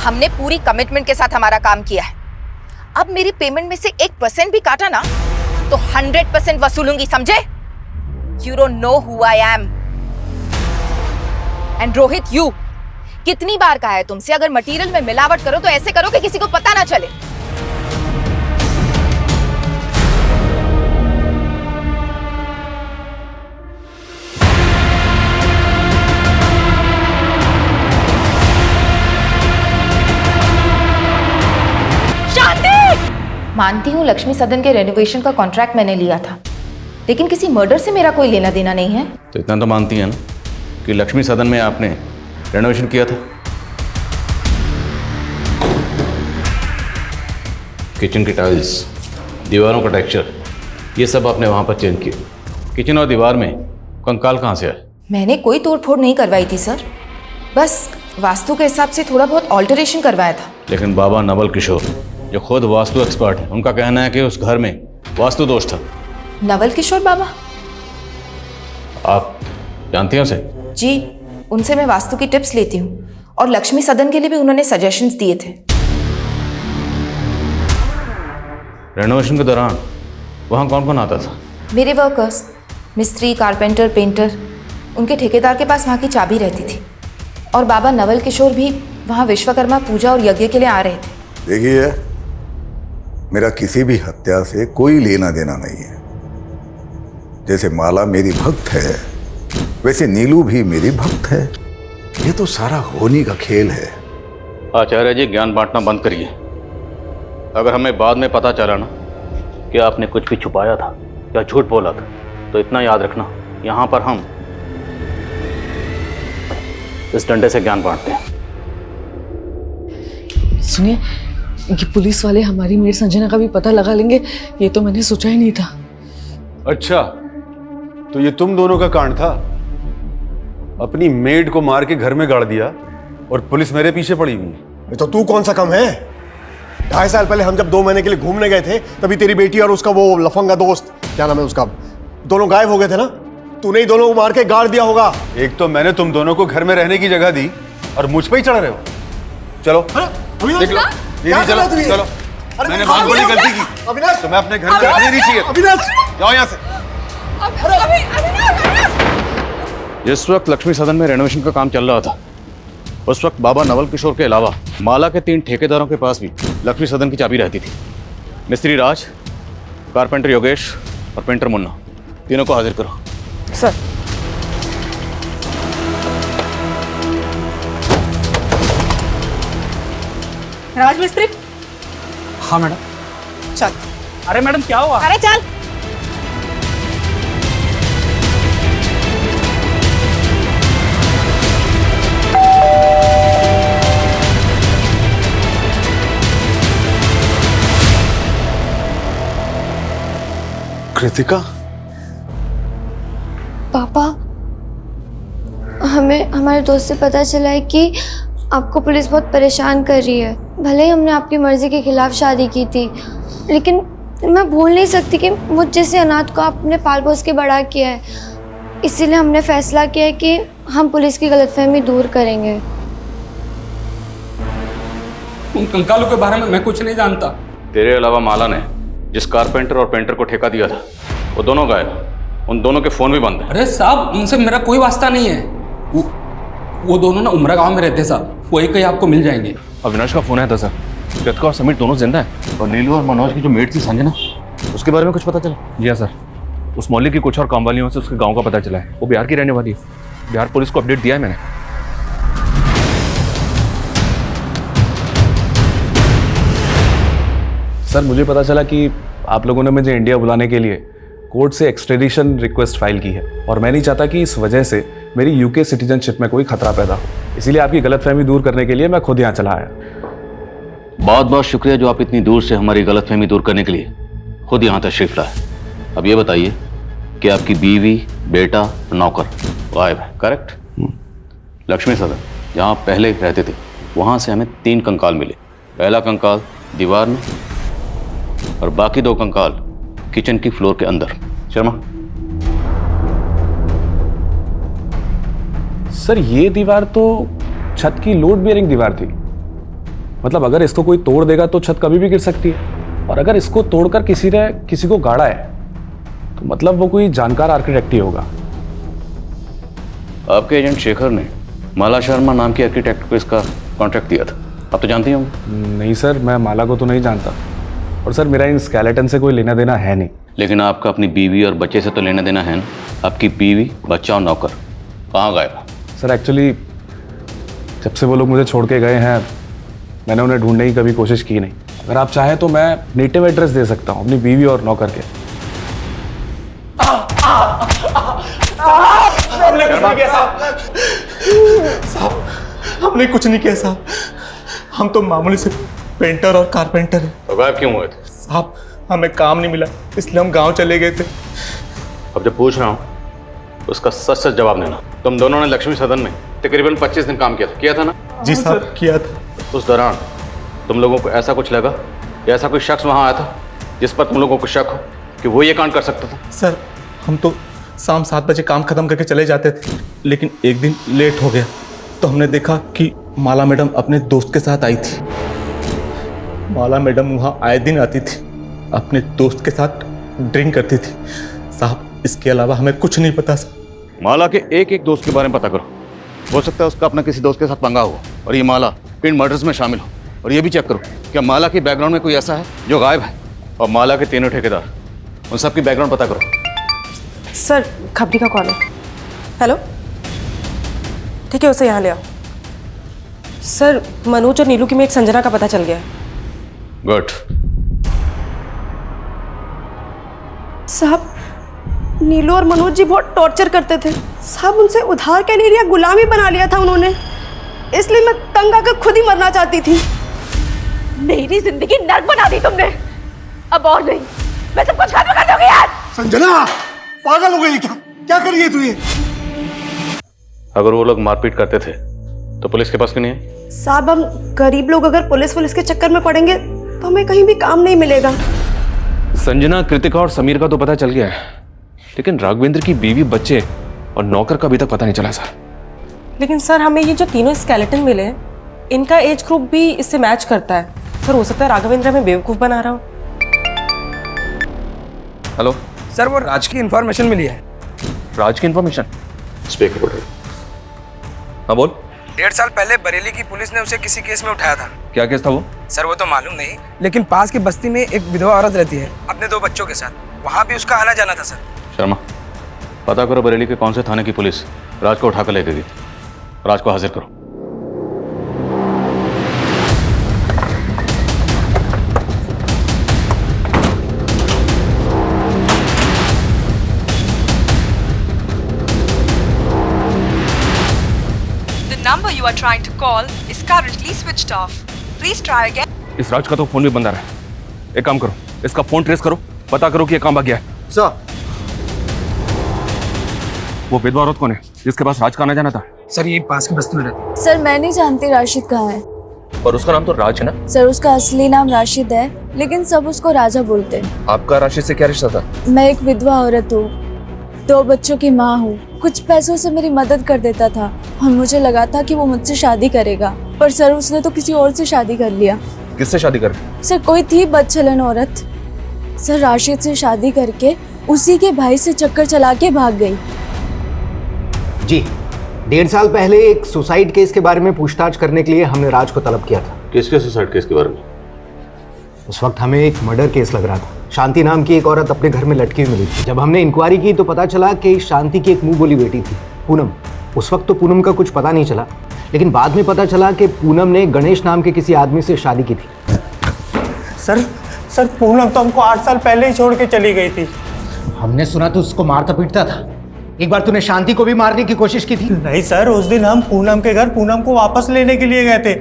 हमने पूरी कमिटमेंट के साथ हमारा काम किया है। अब मेरी पेमेंट में से 1% भी काटा ना तो 100% वसूलूंगी, समझे? You don't know who I am. And Rohit, you कितनी बार कहा है तुमसे, अगर मटेरियल में मिलावट करो तो ऐसे करो कि किसी को पता ना चले। मानती हूँ लक्ष्मी सदन के रेनोवेशन का कॉन्ट्रैक्ट मैंने लिया था, लेकिन किसी मर्डर से मेरा कोई लेना देना नहीं है। तो इतना तो मानती है ना कि लक्ष्मी सदन में आपने रेनोवेशन किया था? किचन की टाइल्स, दीवारों का टेक्सचर, ये सब आपने वहाँ पर चेंज किया। किचन और दीवार में कंकाल कहाँ से आए? मैंने कोई तोड़फोड़ नहीं करवाई थी सर, बस वास्तु के हिसाब से थोड़ा बहुत ऑल्टरेशन करवाया था। लेकिन बाबा नवल किशोर जो खुद वास्तु एक्सपर्ट है, उनका कहना है कि उस घर में वास्तु दोष था। नवल किशोर बाबा? आप जानती हैं उसे? जी, उनसे मैं वास्तु की टिप्स लेती हूँ और लक्ष्मी सदन के लिए भी उन्होंने सजेशंस दिए थे। रेनोवेशन के दौरान वहाँ कौन कौन आता था? मेरे वर्कर्स, मिस्त्री, कारपेंटर, पेंटर, उनके ठेकेदार के पास वहाँ की चाबी रहती थी। और बाबा नवल किशोर भी वहाँ विश्वकर्मा पूजा और यज्ञ के लिए आ रहे थे। देखिए, मेरा किसी भी हत्या से कोई लेना देना नहीं है। जैसे माला मेरी भक्त है, वैसे नीलू भी मेरी भक्त है। ये तो सारा होनी का खेल है। आचार्य जी, ज्ञान बांटना बंद करिए। अगर हमें बाद में पता चला ना कि आपने कुछ भी छुपाया था या झूठ बोला था, तो इतना याद रखना, यहाँ पर हम इस डंडे से ज्ञान बांटते हैं। सुनिए, ये पुलिस वाले हमारी मेड संजना का भी पता लगा लेंगे, ये तो मैंने सोचा ही नहीं था। अच्छा, तो ये तुम दोनों का कांड था? अपनी मेड को मार के घर में गाड़ दिया और पुलिस मेरे पीछे पड़ी हुई है। तो तू कौन सा कम है? 2.5 साल पहले हम जब 2 महीने के लिए घूमने गए थे, तभी तेरी बेटी और उसका वो लफंगा दोस्त, क्या नाम है उसका, दोनों गायब हो गए थे ना। तूने ही दोनों को मार के गाड़ दिया होगा। एक तो मैंने तुम दोनों को घर में रहने की जगह दी और मुझ पे ही चढ़ रहे हो। चलो देख लो दीदी, चलो चलो, मैंने बहुत बड़ी गलती की। अविनाश, तुम्हें अपने घर में रहने नहीं चाहिए। अविनाश, जाओ यहाँ से। जिस वक्त लक्ष्मी सदन में रेनोवेशन का काम चल रहा था, उस वक्त बाबा नवल किशोर के अलावा माला के 3 ठेकेदारों के पास भी लक्ष्मी सदन की चाबी रहती थी। मिस्त्री राज, कारपेंटर योगेश और पेंटर मुन्ना, तीनों को हाजिर करो। सर, राजमिस्त्री। हाँ मैडम। चल। अरे मैडम क्या हुआ? अरे चल। कृतिका, पापा, हमें हमारे दोस्त से पता चला है कि आपको पुलिस बहुत परेशान कर रही है। भले ही हमने आपकी मर्जी के खिलाफ शादी की थी, लेकिन मैं भूल नहीं सकती कि मुझ जैसे अनाथ को आपने पाल पोस के बड़ा किया है। इसीलिए हमने फैसला किया है कि हम पुलिस की गलतफहमी दूर करेंगे। उन कंकालों के बारे में मैं कुछ नहीं जानता। तेरे अलावा माला ने जिस कारपेंटर और पेंटर को ठेका दिया था, वो दोनों गायब। उन दोनों के फोन भी बंद है। अरे साहब, उनसे मेरा कोई वास्ता नहीं है। वो दोनों ना उमरा गांव में रहते साहब, वो एक ही आपको मिल जाएंगे। अविनाश का फोन आया था सर, कृतिका और समीर दोनों जिंदा है। और नीलू और मनोज की जो मेट थी संजना, उसके बारे में कुछ पता चला? जी हाँ सर, उस मोहल्ले की कुछ और काम वालियों से उसके गांव का पता चला है। वो बिहार की रहने वाली है। बिहार पुलिस को अपडेट दिया है मैंने। सर, मुझे पता चला कि आप लोगों ने मुझे इंडिया बुलाने के लिए कोर्ट से एक्सट्रेडिशन रिक्वेस्ट फाइल की है, और मैं नहीं चाहता कि इस वजह से मेरी यूके सिटीजनशिप में कोई खतरा पैदा हो। इसीलिए आपकी गलतफहमी दूर करने के लिए मैं खुद यहाँ चला आया। बहुत बहुत शुक्रिया जो आप इतनी दूर से हमारी गलतफहमी दूर करने के लिए खुद यहाँ तशरीफ लाए। अब ये बताइए कि आपकी बीवी, बेटा, नौकर गायब है, करेक्ट? लक्ष्मी सदन जहाँ आप पहले रहते थे, वहाँ से हमें 3 कंकाल मिले। पहला कंकाल दीवार में और बाकी 2 कंकाल किचन की फ्लोर के अंदर। शर्मा, सर ये दीवार तो छत की लोड बियरिंग दीवार थी। मतलब अगर इसको कोई तोड़ देगा तो छत कभी भी गिर सकती है, और अगर इसको तोड़कर किसी ने किसी को गाड़ा है तो मतलब वो कोई जानकार आर्किटेक्ट ही होगा। आपके एजेंट शेखर ने माला शर्मा नाम के आर्किटेक्ट को इसका कॉन्ट्रैक्ट दिया था, आप तो जानते ही होंगे। नहीं सर, मैं माला को तो नहीं जानता, और सर मेरा इन स्केलेटन से कोई लेना देना है नहीं। लेकिन आपका अपनी बीवी और बच्चे से तो लेना देना है ना। आपकी बीवी, बच्चा और नौकर कहाँ गायब? सर एक्चुअली जब से वो लोग मुझे छोड़ के गए हैं मैंने उन्हें ढूंढने की कभी कोशिश की नहीं। अगर आप चाहें तो मैं नेटिव एड्रेस दे सकता हूँ अपनी बीवी और नौकर के। हमने कुछ नहीं किया साहब, हमने कुछ नहीं किया साहब। हम तो मामूली से पेंटर और कारपेंटर हैं। तो गायब क्यों हुए थे? साहब हमें काम नहीं मिला इसलिए हम गांव चले गए थे। अब जब पूछ रहा हूँ उसका सच सच जवाब देना। तुम दोनों ने लक्ष्मी सदन में तकरीबन 25 दिन काम किया था ना? जी साहब किया था। उस दौरान तुम लोगों को ऐसा कुछ लगा या ऐसा कोई शख्स वहाँ आया था जिस पर तुम लोगों को शक हो कि वो ये कांड कर सकता था? सर हम तो शाम 7 बजे काम खत्म करके चले जाते थे, लेकिन एक दिन लेट हो गया तो हमने देखा कि माला मैडम अपने दोस्त के साथ आई थी। माला मैडम वहाँ आए दिन आती थी, अपने दोस्त के साथ ड्रिंक करती थी। साहब इसके अलावा हमें कुछ नहीं पता सर। माला के एक एक दोस्त के बारे में पता करो, हो सकता है उसका अपना किसी दोस्त के साथ पंगा हो और ये माला इन मर्डर्स में शामिल हो। और ये भी चेक करो क्या माला के बैकग्राउंड में कोई ऐसा है जो गायब है। और माला के तीनों ठेकेदार, उन सब की बैकग्राउंड पता करो। सर खबरी का कॉल है। हेलो ठीक है, उसे यहाँ ले आओ। सर मनोज और नीलू की मेट संजना का पता चल गया है। गुड। साहब नीलू और मनोज जी बहुत टॉर्चर करते थे साहब। उनसे उधार के लिए गुलामी बना लिया था उन्होंने, इसलिए मैं तंग आकर खुद ही मरना चाहती थी। मेरी जिंदगी नर्क बना दी तुमने, अब और नहीं, मैं सब कुछ खत्म कर दूंगी यार। संजना पागल हो गई क्या? क्या कर रही है तू ये? अगर वो लोग मारपीट करते थे तो पुलिस के पास क्यों नहीं आई? साहब हम गरीब लोग अगर पुलिस के चक्कर में पड़ेंगे तो हमें कहीं भी काम नहीं मिलेगा। संजना, कृतिका और समीर का तो पता चल गया है, लेकिन राघवेंद्र की बीवी, बच्चे और नौकर का अभी तक पता नहीं चला सर। लेकिन सर हमें ये जो तीनों स्केलेटन मिले हैं इनका एज ग्रुप भी इससे मैच करता है। सर हो सकता है राघवेंद्र हमें बेवकूफ बना रहा हो। हेलो सर, वो राज की इंफॉर्मेशन मिली है। राज की इंफॉर्मेशन? स्पीकर। हाँ बोल। 1.5 साल पहले बरेली की पुलिस ने उसे किसी केस में उठाया था। क्या केस था वो? सर वो तो मालूम नहीं, लेकिन पास की बस्ती में एक विधवा औरत रहती है अपने 2 बच्चों के साथ। वहाँ भी उसका आना जाना था सर। शर्मा, पता करो बरेली के कौन से थाने की पुलिस राज को उठाकर ले गई। राज को हाजिर करो। number you are trying to call is currently switched off. Please try again. इस राज का तो फोन भी बंद आ रहा है। एक काम करो, इसका फोन ट्रेस करो, पता करो कि ये काम आ गया है। सर वो विधवा औरत कौन है जिसके पास राज का आना जाना था? सर ये पास की बस्ती में रहती है। सर मैं नहीं जानती राशिद कहाँ है। और उसका नाम तो राज है ना? सर उसका असली नाम राशिद है, लेकिन सब उसको राजा बोलते हैं। आपका राशिद से क्या रिश्ता था? मैं एक विधवा औरत हूँ, 2 बच्चों की माँ हूँ। कुछ पैसों से मेरी मदद कर देता था और मुझे लगा था कि वो मुझसे शादी करेगा, पर सर उसने तो किसी और से शादी कर लिया। किससे शादी कर? सर कोई थी बदचलन औरत। सर राशिद से शादी करके उसी के भाई से चक्कर चला के भाग गई। जी 1.5 साल पहले एक सुसाइड केस के बारे में पूछताछ करने के लिए हमने राज को तलब किया था। किसके सुसाइड केस के बारे में? उस वक्त हमें एक मर्डर केस लग रहा था। शांति नाम की एक औरत अपने घर में लटकी हुई मिली थी। जब हमने इंक्वायरी की तो पता चला कि शांति की एक मुंह बोली बेटी थी, पूनम। उस वक्त तो पूनम का कुछ पता नहीं चला, लेकिन बाद में पता चला कि पूनम ने गणेश नाम के किसी आदमी से शादी की थी। सर पूनम तो हमको 8 साल पहले ही छोड़ के चली गई थी। हमने सुना तो उसको मारता पीटता था। एक बार तूने शांति को भी मारने की कोशिश की थी। नहीं सर, उस दिन हम पूनम के घर पूनम को वापस लेने के लिए गए थे,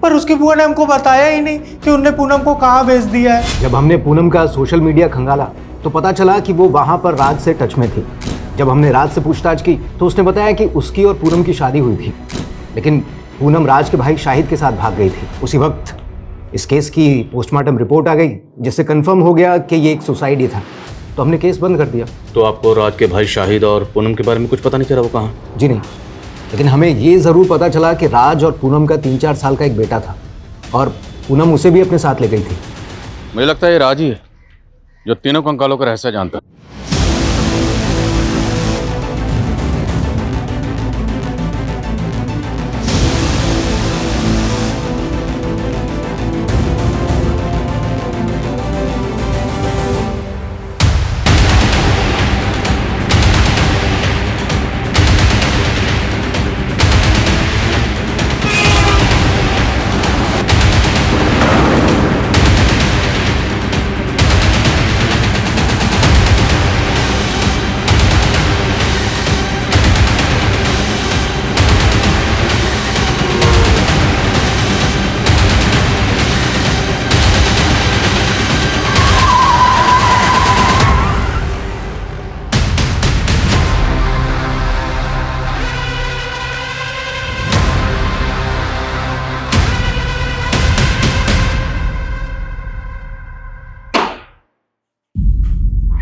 पर उसकी बुआ ने हमको बताया ही नहीं कि उनने पूनम को कहाँ भेज दिया है। जब हमने पूनम का सोशल मीडिया खंगाला तो पता चला कि वो वहाँ पर राज से टच में थी। जब हमने राज से पूछताछ की तो उसने बताया कि उसकी और पूनम की शादी हुई थी, लेकिन पूनम राज के भाई शाहिद के साथ भाग गई थी। उसी वक्त इस केस की पोस्टमार्टम रिपोर्ट आ गई, जिससे कंफर्म हो गया कि ये एक सुसाइड ही था, तो हमने केस बंद कर दिया। तो आपको राज के भाई शाहिद और पूनम के बारे में कुछ पता नहीं चला वो कहाँ? जी नहीं, लेकिन हमें ये ज़रूर पता चला कि राज और पूनम का 3-4 साल का एक बेटा था और पूनम उसे भी अपने साथ ले गई थी। मुझे लगता है ये राज ही है जो तीनों कंकालों का रहस्य जानता है।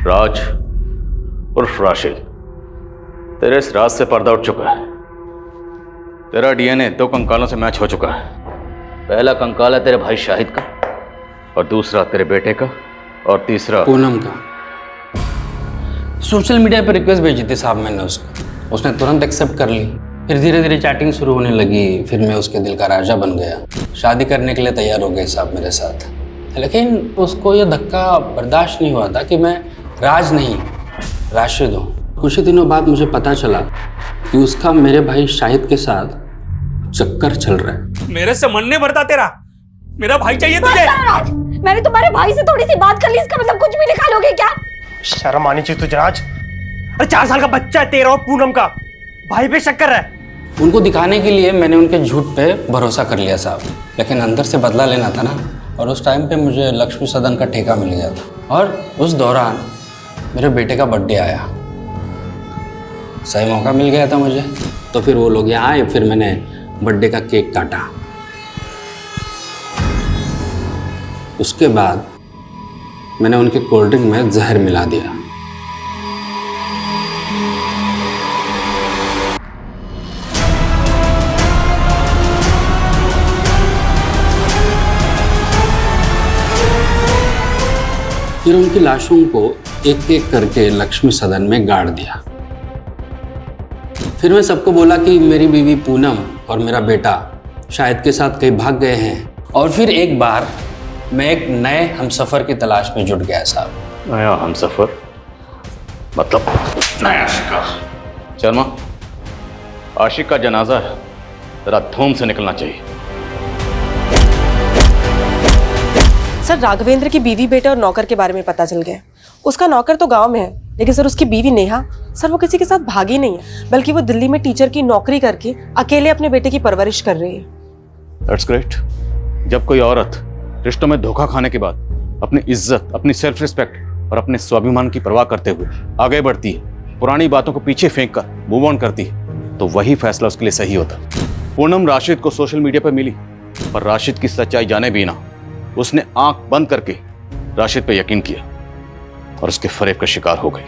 राज उर्फ राशिद, तेरे इस राज से पर्दा उठ चुका है। तेरा डीएनए 2 कंकालों से मैच हो चुका है। पहला कंकाल है तेरे भाई शाहिद का, और दूसरा तेरे बेटे का, और तीसरा पूनम का। सोशल मीडिया पर रिक्वेस्ट भेजी थी साहब मैंने उसको, उसने तुरंत एक्सेप्ट कर ली। फिर धीरे धीरे चैटिंग शुरू होने लगी, फिर मैं उसके दिल का राजा बन गया। शादी करने के लिए तैयार हो गए साहब मेरे साथ। लेकिन उसको ये धक्का बर्दाश्त नहीं हुआ था कि मैं राज नहीं राशिद हूँ। कुछ ही दिनों बाद मुझे पता चला कि उसका मेरे भाई शाहिद के साथ चक्कर चल रहा है। मेरे से मन नहीं भरता तेरा, मेरा भाई चाहिए तुझे। मैंने तुम्हारे भाई से थोड़ी सी बात कर ली, इसका मतलब कुछ भी निकालोगे क्या? शर्म आनी चाहिए तुझे राज। अरे 4 साल का बच्चा है तेरा और पूनम का, भाई पे शक कर रहा है। उनको दिखाने के लिए मैंने उनके झूठ पे भरोसा कर लिया साहब, लेकिन अंदर से बदला लेना था ना। और उस टाइम पे मुझे लक्ष्मी सदन का ठेका मिल गया था, और उस दौरान मेरे बेटे का बर्थडे आया। सही मौका मिल गया था मुझे, तो फिर वो लोग यहाँ आए, फिर मैंने बर्थडे का केक काटा। उसके बाद मैंने उनके कोल्ड ड्रिंक में जहर मिला दिया। फिर उनकी लाशों को एक एक करके लक्ष्मी सदन में गाड़ दिया। फिर मैं सबको बोला कि मेरी बीवी पूनम और मेरा बेटा शाहिद के साथ कहीं भाग गए हैं। और फिर एक बार मैं एक नए हमसफ़र की तलाश में जुट गया साहब। नया हमसफ़र मतलब नया शिकार। शर्मा, आशिक का जनाजा है, जरा धूम से निकलना चाहिए। सर, राघवेंद्र की बीवी, बेटे और नौकर के बारे में पता चल गया। उसका नौकर तो गांव में है, लेकिन सर उसकी बीवी नेहा, सर वो किसी के साथ भागी नहीं है, बल्कि वो दिल्ली में टीचर की नौकरी करके अकेले अपने बेटे की परवरिश कर रही है। That's great. जब कोई औरत रिश्तों में धोखा खाने के बाद अपनी इज्जत, अपनी सेल्फ रिस्पेक्ट और अपने स्वाभिमान की परवाह करते हुए आगे बढ़ती है, पुरानी बातों को पीछे फेंक कर मूव ऑन करती है, तो वही फैसला उसके लिए सही होता। पूनम राशिद को सोशल मीडिया पर मिली, पर राशिद की सच्चाई जाने बिना उसने आंख बंद करके राशिद पे यकीन किया और उसके फरेब का शिकार हो गई।